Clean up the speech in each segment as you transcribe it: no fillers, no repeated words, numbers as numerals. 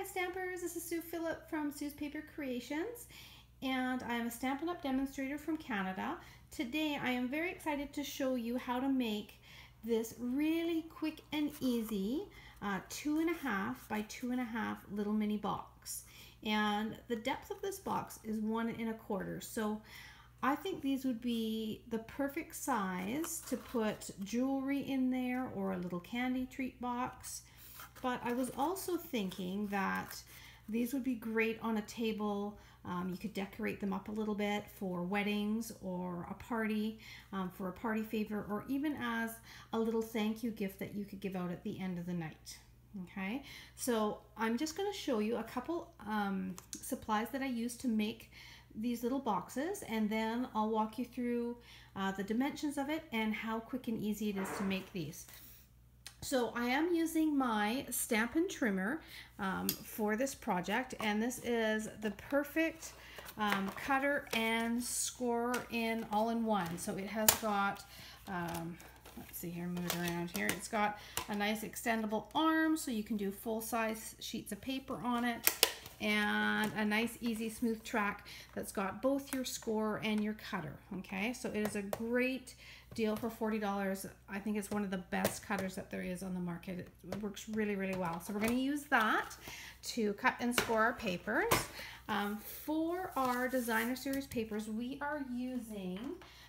Hi Stampers, this is Sue Phillip from Sue's Paper Creations, and I am a Stampin' Up! Demonstrator from Canada. Today I am very excited to show you how to make this really quick and easy 2.5 by 2.5 little mini box. And the depth of this box is 1.25. So I think these would be the perfect size to put jewelry in there or a little candy treat box. But I was also thinking that these would be great on a table. You could decorate them up a little bit for weddings or a party, for a party favor, or even as a little thank you gift that you could give out at the end of the night. Okay, so I'm just going to show you a couple supplies that I use to make these little boxes, and then I'll walk you through the dimensions of it and how quick and easy it is to make these. So I am using my Stampin' Trimmer for this project, and this is the perfect cutter and score in all in one. So it has got, let's see here, move it around here. It's got a nice extendable arm so you can do full-size sheets of paper on it, and a nice easy smooth track that's got both your score and your cutter. Okay, so it is a great deal for $40. I think it's one of the best cutters that there is on the market. It works really, really well. So we're going to use that to cut and score our papers. For our designer series papers, we are using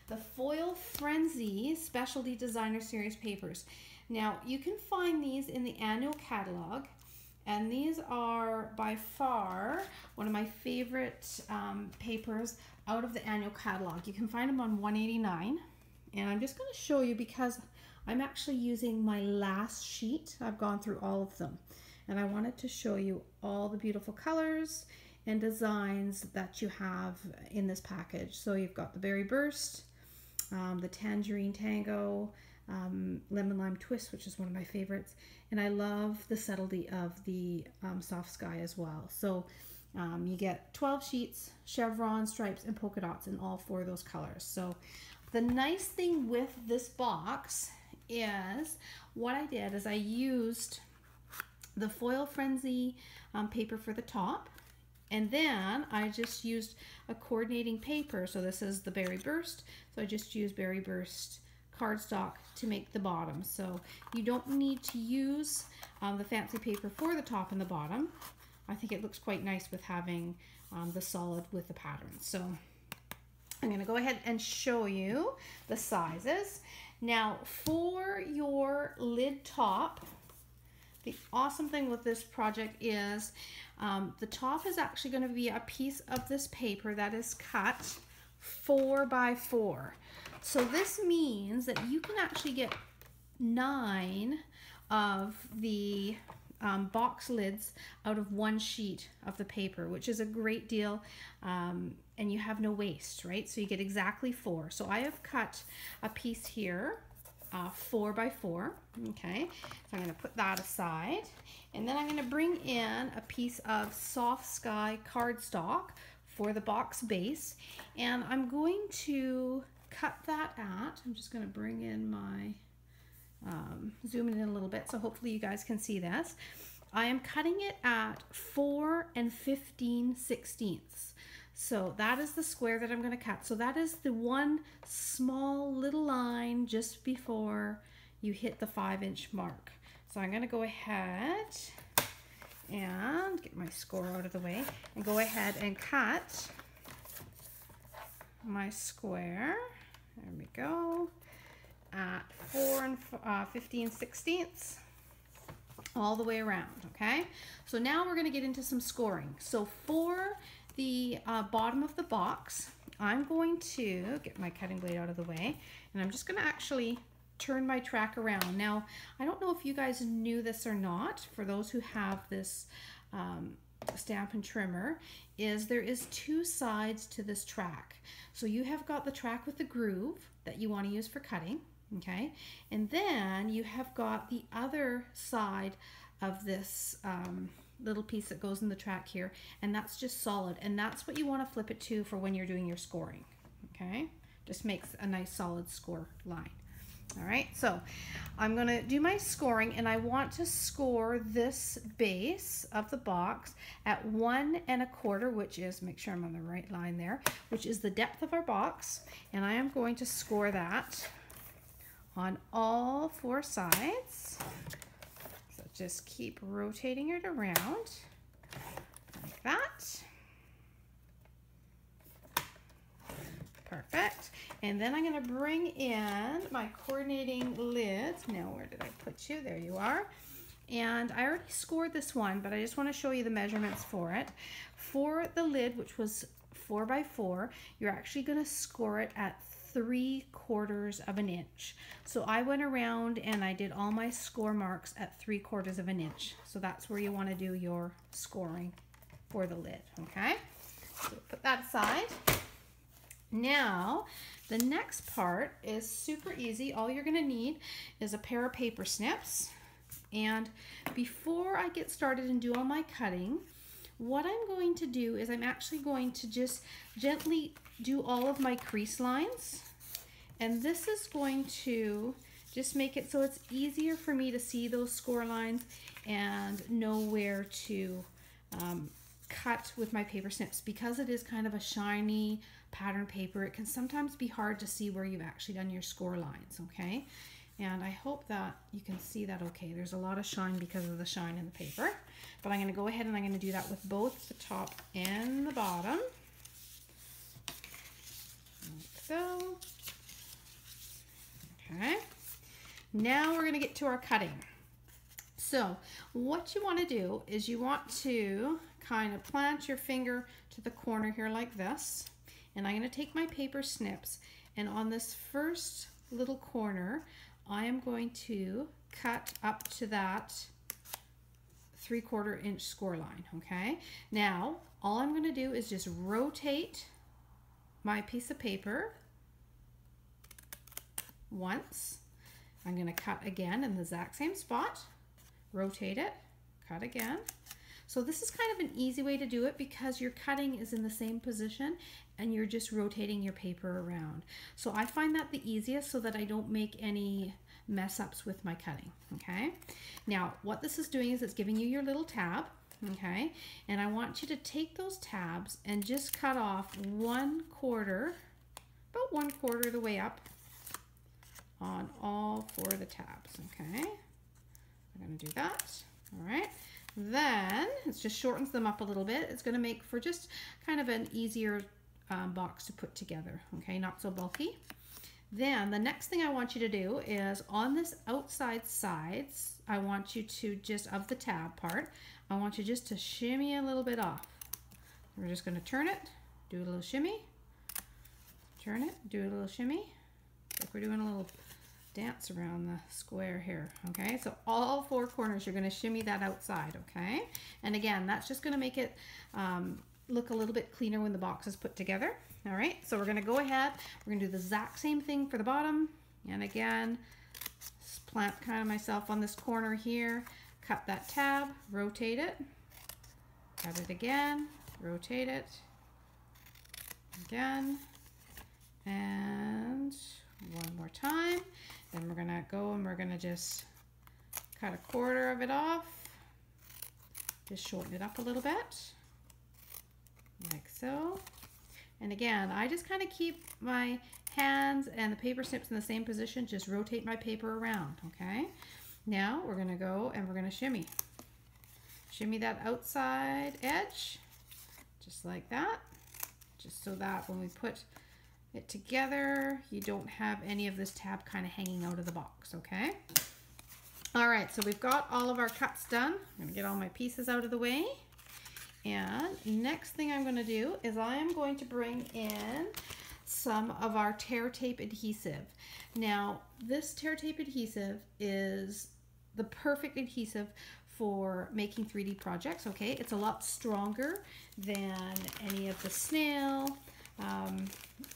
the Foil Frenzy Specialty Designer Series papers. Now you can find these in the annual catalog, and these are by far one of my favorite papers out of the annual catalog. You can find them on $1.89. And I'm just going to show you because I'm actually using my last sheet. I've gone through all of them, and I wanted to show you all the beautiful colors and designs that you have in this package. So you've got the Berry Burst, the Tangerine Tango, Lemon Lime Twist, which is one of my favorites, and I love the subtlety of the Soft Sky as well. So you get 12 sheets, chevron, stripes, and polka dots in all 4 of those colors. So the nice thing with this box is what I did is I used the Foil Frenzy paper for the top, and then I just used a coordinating paper. So this is the Berry Burst, so I just used Berry Burst cardstock to make the bottom. So you don't need to use the fancy paper for the top and the bottom. I think it looks quite nice with having the solid with the pattern. So I'm going to go ahead and show you the sizes. Now for your lid top, the awesome thing with this project is the top is actually going to be a piece of this paper that is cut 4 by 4. So this means that you can actually get 9 of the box lids out of 1 sheet of the paper, which is a great deal, and you have no waste, right? So you get exactly 4. So I have cut a piece here 4 by 4. Okay, so I'm going to put that aside, and then I'm going to bring in a piece of Soft Sky cardstock for the box base, and I'm going to cut that at, I'm just going to bring in my zoom in a little bit so hopefully you guys can see this. I am cutting it at 4 15/16. So that is the square that I'm going to cut. So that is the one small little line just before you hit the 5-inch mark. So I'm going to go ahead and get my score out of the way and go ahead and cut my square. There we go. At 4 15/16 all the way around. Okay, so now we're going to get into some scoring. So for the bottom of the box, I'm going to get my cutting blade out of the way, and I'm just going to actually turn my track around. Now I don't know if you guys knew this or not, for those who have this Stampin' Trimmer, is there is 2 sides to this track. So you have got the track with the groove that you want to use for cutting, okay, and then you have got the other side of this little piece that goes in the track here, and that's just solid, and that's what you want to flip it to for when you're doing your scoring. Okay, just makes a nice solid score line. All right, so I'm going to do my scoring, and I want to score this base of the box at 1 1/4, which is, make sure I'm on the right line there, which is the depth of our box. And I am going to score that on all 4 sides. So just keep rotating it around like that. Perfect. And then I'm going to bring in my coordinating lids. Now, where did I put you? There you are. And I already scored this one, but I just want to show you the measurements for it. For the lid, which was 4 by 4, you're actually going to score it at 3/4 of an inch. So I went around and I did all my score marks at 3/4 of an inch. So that's where you want to do your scoring for the lid, okay? So put that aside. Now, the next part is super easy. All you're going to need is a pair of paper snips. And before I get started and do all my cutting, what I'm going to do is I'm actually going to just gently do all of my crease lines. And this is going to just make it so it's easier for me to see those score lines and know where to cut with my paper snips. Because it is kind of a shiny pattern paper, it can sometimes be hard to see where you've actually done your score lines, okay? And I hope that you can see that okay. There's a lot of shine because of the shine in the paper. But I'm going to go ahead and I'm going to do that with both the top and the bottom. Like so. Okay. Now we're going to get to our cutting. So what you want to do is you want to kind of plant your finger to the corner here like this. And I'm going to take my paper snips, and on this first little corner, I am going to cut up to that 3/4 inch score line, okay? Now, all I'm going to do is just rotate my piece of paper once. I'm going to cut again in the exact same spot, rotate it, cut again. So this is kind of an easy way to do it because your cutting is in the same position and you're just rotating your paper around. So I find that the easiest so that I don't make any mess ups with my cutting, okay? Now, what this is doing is it's giving you your little tab, okay? And I want you to take those tabs and just cut off 1/4, about 1/4 of the way up on all 4 of the tabs, okay? I'm gonna do that, all right? Then it just shortens them up a little bit. It's going to make for just kind of an easier box to put together, okay, not so bulky. Then the next thing I want you to do is on this outside sides, I want you to just, of the tab part, I want you just to shimmy a little bit off. We're just going to turn it, do a little shimmy, turn it, do a little shimmy, like we're doing a little dance around the square here, okay? So all 4 corners, you're going to shimmy that outside, okay? And again, that's just going to make it look a little bit cleaner when the box is put together, all right? So we're going to go ahead, we're going to do the exact same thing for the bottom, and again, just plant kind of myself on this corner here, cut that tab, rotate it, cut it again, rotate it, again, and one more time. Then we're gonna go and we're gonna just cut 1/4 of it off. Just shorten it up a little bit, like so. And again, I just kind of keep my hands and the paper snips in the same position, just rotate my paper around, okay? Now we're gonna go and we're gonna shimmy. Shimmy that outside edge, just like that, just so that when we put it together, you don't have any of this tab kind of hanging out of the box, okay? All right, so we've got all of our cuts done. I'm gonna get all my pieces out of the way. And next thing I'm gonna do is I am going to bring in some of our tear tape adhesive. Now, this tear tape adhesive is the perfect adhesive for making 3D projects, okay? It's a lot stronger than any of the snail,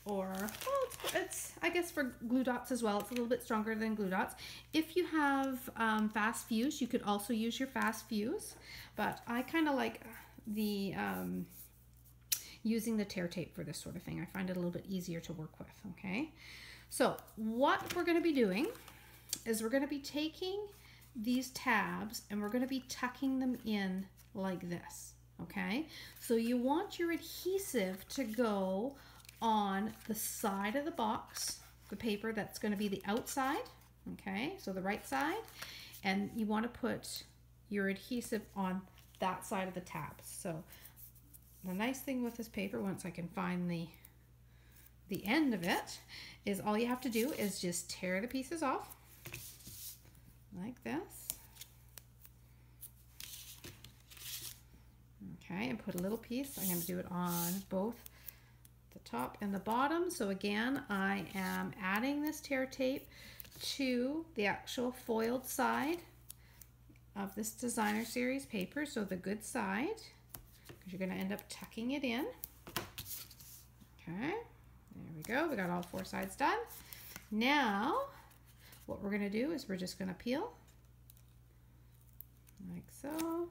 or well, it's I guess for glue dots as well. It's a little bit stronger than glue dots. If you have fast fuse, you could also use your fast fuse, but I kind of like the using the tear tape for this sort of thing. I find it a little bit easier to work with, okay? So what we're going to be doing is we're going to be taking these tabs and we're going to be tucking them in like this, okay? So you want your adhesive to go on the side of the box, the paper that's going to be the outside, okay? So the right side, and you want to put your adhesive on that side of the tabs. So the nice thing with this paper, once I can find the end of it, is all you have to do is just tear the pieces off like this. Okay, and put a little piece. I'm going to do it on both the top and the bottom. So again, I am adding this tear tape to the actual foiled side of this Designer Series paper, so the good side, because you're going to end up tucking it in. Okay, there we go. We got all 4 sides done. Now, what we're going to do is we're just going to peel like so,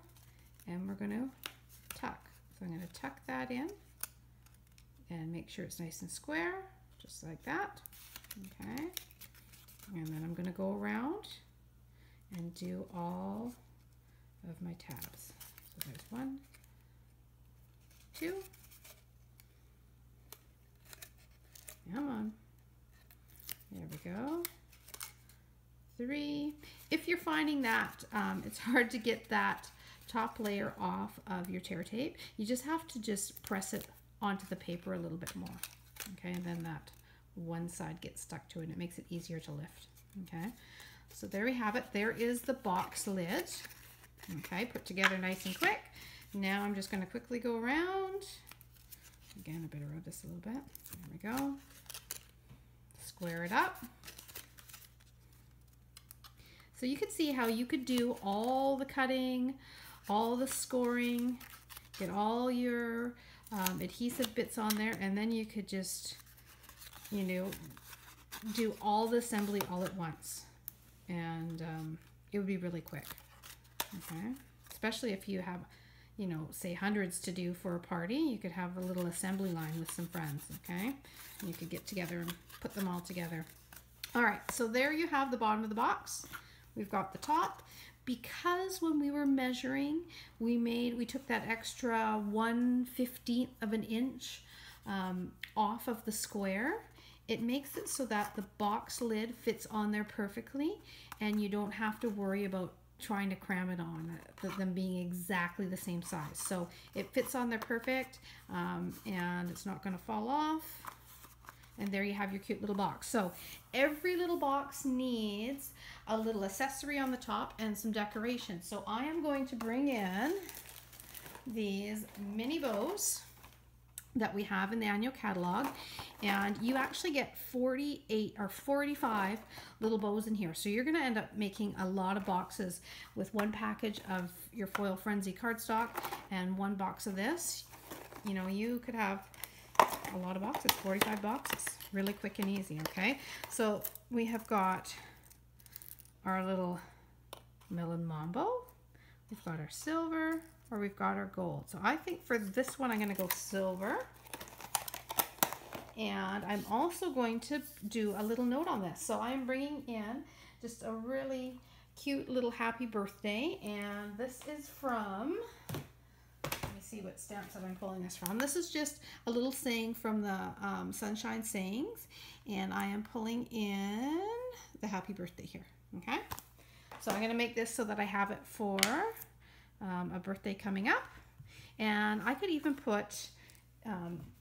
and we're going to tuck. So I'm going to tuck that in and make sure it's nice and square, just like that. Okay, and then I'm going to go around and do all of my tabs. So there's 1, 2, come on, there we go, 3. If you're finding that it's hard to get that top layer off of your tear tape, you just have to just press it onto the paper a little bit more, okay, and then that one side gets stuck to it and it makes it easier to lift. Okay, so there we have it. There is the box lid, okay, put together nice and quick. Now I'm just going to quickly go around. Again, I better rub this a little bit. There we go. Square it up. So you can see how you could do all the cutting, all the scoring, get all your adhesive bits on there, and then you could just, you know, do all the assembly all at once, and it would be really quick. Okay, especially if you have, you know, say hundreds to do for a party, you could have a little assembly line with some friends. Okay, and you could get together and put them all together. All right, so there you have the bottom of the box. We've got the top. Because when we were measuring, we took that extra 1/15 of an inch off of the square. It makes it so that the box lid fits on there perfectly, and you don't have to worry about trying to cram it on, them being exactly the same size. So it fits on there perfect, and it's not going to fall off. And there you have your cute little box. So every little box needs a little accessory on the top and some decoration. So I am going to bring in these mini bows that we have in the annual catalog, and you actually get 48 or 45 little bows in here. So you're going to end up making a lot of boxes with one package of your Foil Frenzy cardstock and one box of this. You know, you could have a lot of boxes, 45 boxes, really quick and easy. Okay, so we have got our little Melon Mambo, we've got our silver, or we've got our gold. So I think for this one I'm going to go silver, and I'm also going to do a little note on this. So I'm bringing in just a really cute little happy birthday, and this is from, see what stamp set I'm pulling this from. This is just a little saying from the Sunshine Sayings, and I am pulling in the happy birthday here. Okay, so I'm going to make this so that I have it for a birthday coming up, and I could even put,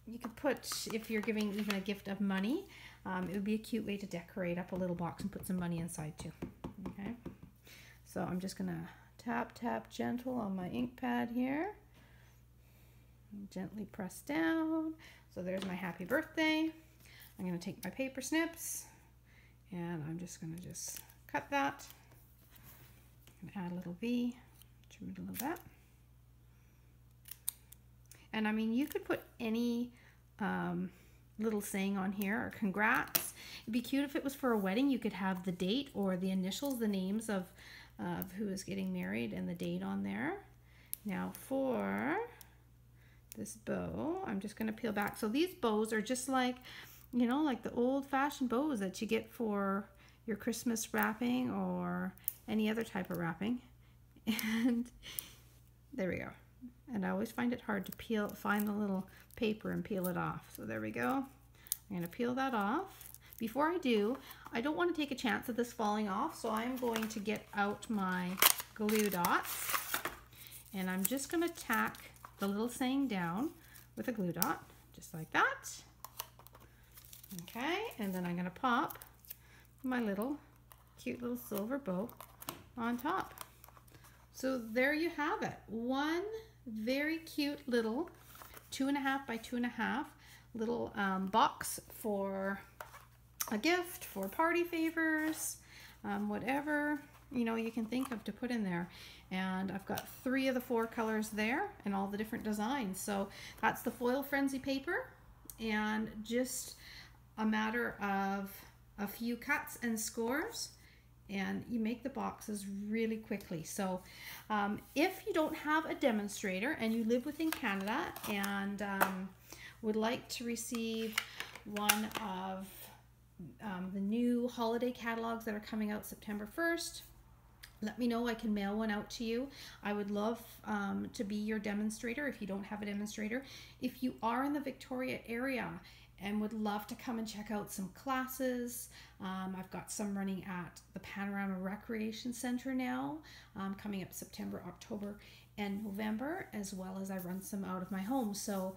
you could put, if you're giving even a gift of money, it would be a cute way to decorate up a little box and put some money inside too. Okay, so I'm just going to tap gentle on my ink pad here. Gently press down. So there's my happy birthday. I'm going to take my paper snips, and I'm just going to just cut that and add a little V, trim it a little bit. And I mean, you could put any little saying on here, or congrats. It'd be cute if it was for a wedding. You could have the date or the initials, the names of who is getting married, and the date on there. Now for this bow, I'm just going to peel back. So these bows are just like, you know, like the old-fashioned bows that you get for your Christmas wrapping or any other type of wrapping. And there we go. And I always find it hard to find the little paper and peel it off. So there we go. I'm going to peel that off. Before I do, I don't want to take a chance of this falling off, so I'm going to get out my glue dots, and I'm just going to tack the little saying down with a glue dot, just like that. Okay, and then I'm going to pop my little cute little silver bow on top. So there you have it. One very cute little 2.5 by 2.5 little box for a gift, for party favors, whatever you can think of to put in there. And I've got 3 of the 4 colors there and all the different designs. So that's the Foil Frenzy paper, and just a matter of a few cuts and scores, and you make the boxes really quickly. So if you don't have a demonstrator and you live within Canada and would like to receive one of the new holiday catalogs that are coming out September 1st, let me know. I can mail one out to you. I would love to be your demonstrator if you don't have a demonstrator. If you are in the Victoria area and would love to come and check out some classes, I've got some running at the Panorama Recreation Center now, coming up September, October, and November, as well as I run some out of my home. So,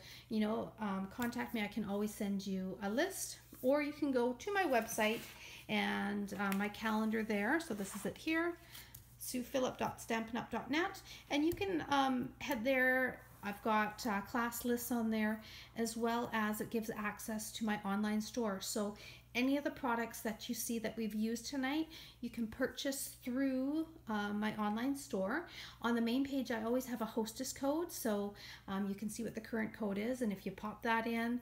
contact me. I can always send you a list, or you can go to my website and my calendar there. So this is it here, SuePhillip.StampinUp.net, and you can head there. I've got class lists on there, as well as it gives access to my online store. So any of the products that you see that we've used tonight, you can purchase through my online store. On the main page, I always have a hostess code, so you can see what the current code is, and if you pop that in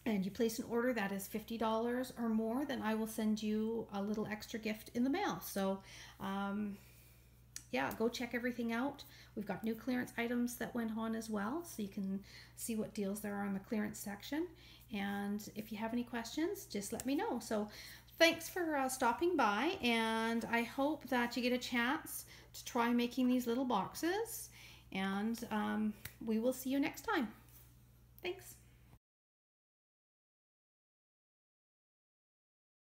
and you place an order that is $50 or more, then I will send you a little extra gift in the mail. So yeah, go check everything out. We've got new clearance items that went on as well, so you can see what deals there are in the clearance section. And if you have any questions, just let me know. So thanks for stopping by, and I hope that you get a chance to try making these little boxes, and we will see you next time. Thanks.